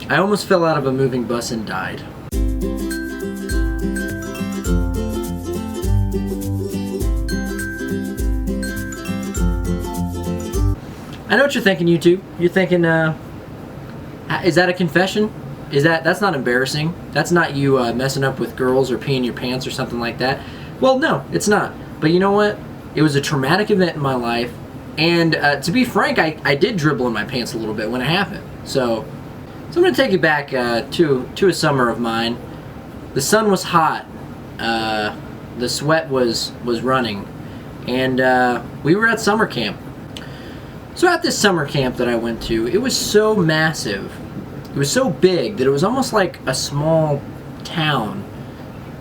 I almost fell out of a moving bus and died. I know what you're thinking, YouTube. You're thinking, is that a confession? That's not embarrassing. That's not you messing up with girls or peeing your pants or something like that. Well, no, it's not. But you know what? It was a traumatic event in my life. And to be frank, I did dribble in my pants a little bit when it happened. So I'm going to take you back to a summer of mine. The sun was hot. The sweat was running. And we were at summer camp. So at this summer camp that I went to, it was so massive. It was so big that it was almost like a small town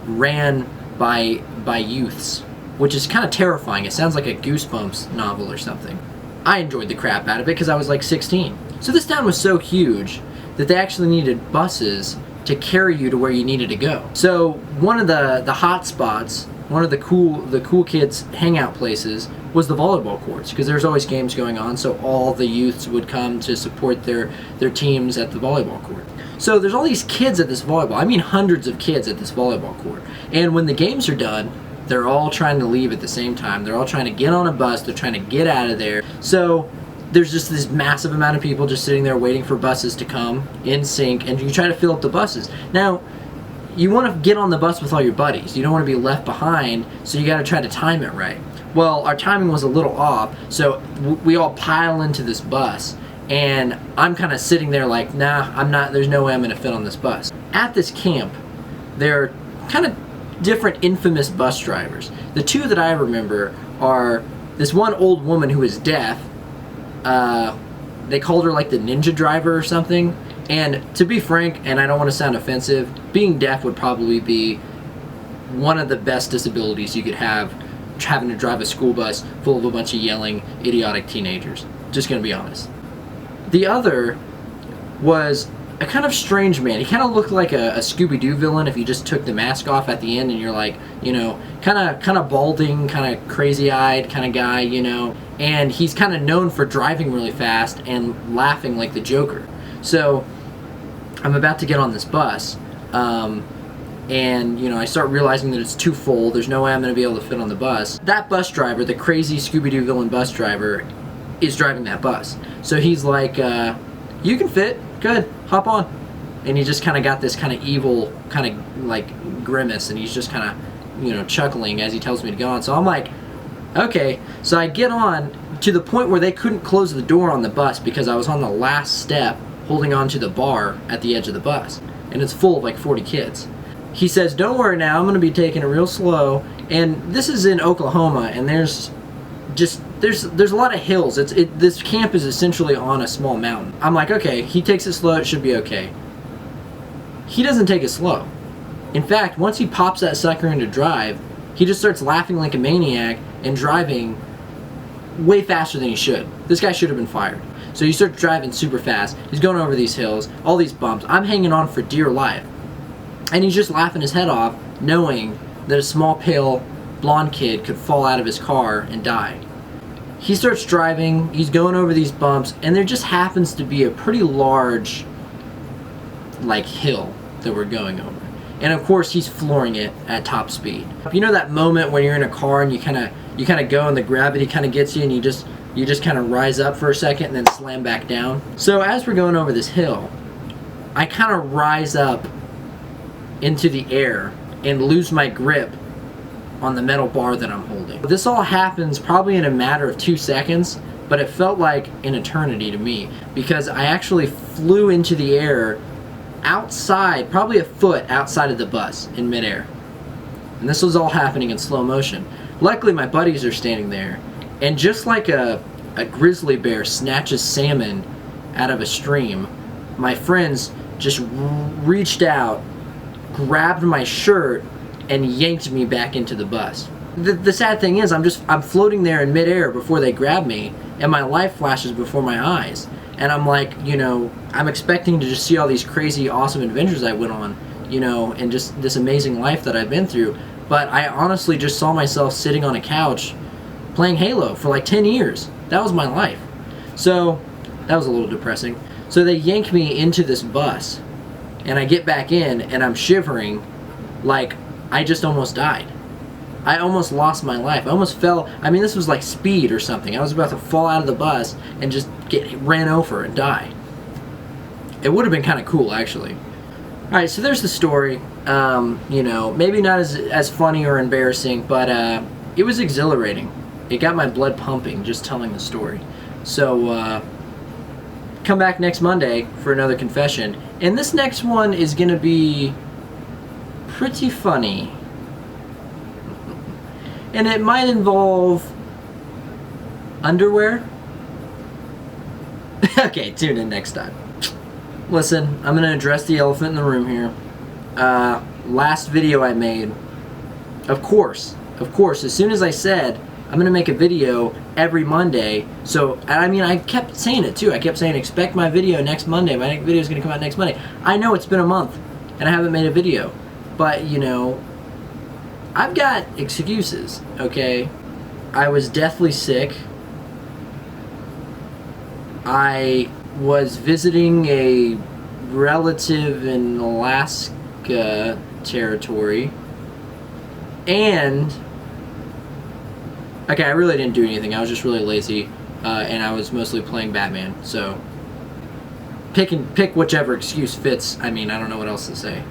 ran by youths, which is kind of terrifying. It sounds like a Goosebumps novel or something. I enjoyed the crap out of it because I was like 16. So this town was so huge that they actually needed buses to carry you to where you needed to go. So one of the hot spots, one of the cool kids hangout places was the volleyball courts, because there's always games going on, so all the youths would come to support their teams at the volleyball court. So there's all these kids at this volleyball, I mean hundreds of kids at this volleyball court. And when the games are done, they're all trying to leave at the same time. They're all trying to get on a bus, they're trying to get out of there. So there's just this massive amount of people just sitting there waiting for buses to come in sync, and you try to fill up the buses. Now, you want to get on the bus with all your buddies. You don't want to be left behind, so you got to try to time it right. Well, our timing was a little off, so we all pile into this bus, and I'm kind of sitting there like, nah, I'm not, there's no way I'm going to fit on this bus. At this camp, there are kind of different infamous bus drivers. The two that I remember are this one old woman who is deaf. They called her like the ninja driver or something. And to be frank, and I don't want to sound offensive, being deaf would probably be one of the best disabilities you could have, having to drive a school bus full of a bunch of yelling, idiotic teenagers. Just gonna be honest. The other was a kind of strange man. He kind of looked like a Scooby-Doo villain if you just took the mask off at the end and you're like, you know, kind of balding, kind of crazy-eyed kind of guy, you know. And he's kind of known for driving really fast and laughing like the Joker. So I'm about to get on this bus, and you know, I start realizing that it's too full. There's no way I'm going to be able to fit on the bus. That bus driver, the crazy Scooby-Doo villain bus driver, is driving that bus. So he's like, you can fit, good, hop on. And he just kind of got this kind of evil kind of like grimace, and he's just kind of, you know, chuckling as he tells me to go on. So I'm like, okay. So I get on to the point where they couldn't close the door on the bus because I was on the last step holding on to the bar at the edge of the bus, and it's full of like 40 kids. He says, don't worry now, I'm going to be taking it real slow. And this is in Oklahoma, and there's a lot of hills. This camp is essentially on a small mountain. I'm like, okay, he takes it slow, it should be okay. He doesn't take it slow. In fact, once he pops that sucker into drive, he just starts laughing like a maniac and driving way faster than he should. This guy should have been fired. So he starts driving super fast. He's going over these hills, all these bumps. I'm hanging on for dear life. And he's just laughing his head off, knowing that a small, pale, blonde kid could fall out of his car and die. He starts driving, he's going over these bumps, and there just happens to be a pretty large, like, hill that we're going over. And of course, he's flooring it at top speed. You know that moment when you're in a car and you kind of go and the gravity kind of gets you and you just kind of rise up for a second and then slam back down? So as we're going over this hill, I kind of rise up into the air and lose my grip on the metal bar that I'm holding. This all happens probably in a matter of 2 seconds, but it felt like an eternity to me because I actually flew into the air outside, probably a foot outside of the bus in midair. And this was all happening in slow motion. Luckily, my buddies are standing there, and just like a grizzly bear snatches salmon out of a stream, my friends just reached out, grabbed my shirt, and yanked me back into the bus. The sad thing is, I'm floating there in midair before they grab me, and my life flashes before my eyes. And I'm like, you know, I'm expecting to just see all these crazy, awesome adventures I went on, you know, and just this amazing life that I've been through. But I honestly just saw myself sitting on a couch playing Halo for like 10 years. That was my life. So that was a little depressing. So they yank me into this bus, and I get back in, and I'm shivering like I just almost died. I almost lost my life. I almost fell. I mean, this was like Speed or something. I was about to fall out of the bus and just get ran over and die. It would have been kind of cool, actually. All right, so there's the story. You know, maybe not as funny or embarrassing, but it was exhilarating. It got my blood pumping just telling the story. So come back next Monday for another confession, and this next one is gonna be pretty funny, and it might involve underwear. Okay, tune in next time. Listen, I'm gonna address the elephant in the room here. Last video I made, of course, as soon as I said I'm gonna make a video every Monday, so, I mean, I kept saying it too. I kept saying, expect my video next Monday. My video is gonna come out next Monday. I know it's been a month and I haven't made a video, but you know, I've got excuses, okay? I was deathly sick. I was visiting a relative in Alaska territory, and okay, I really didn't do anything. I was just really lazy, and I was mostly playing Batman. So pick whichever excuse fits. I mean, I don't know what else to say.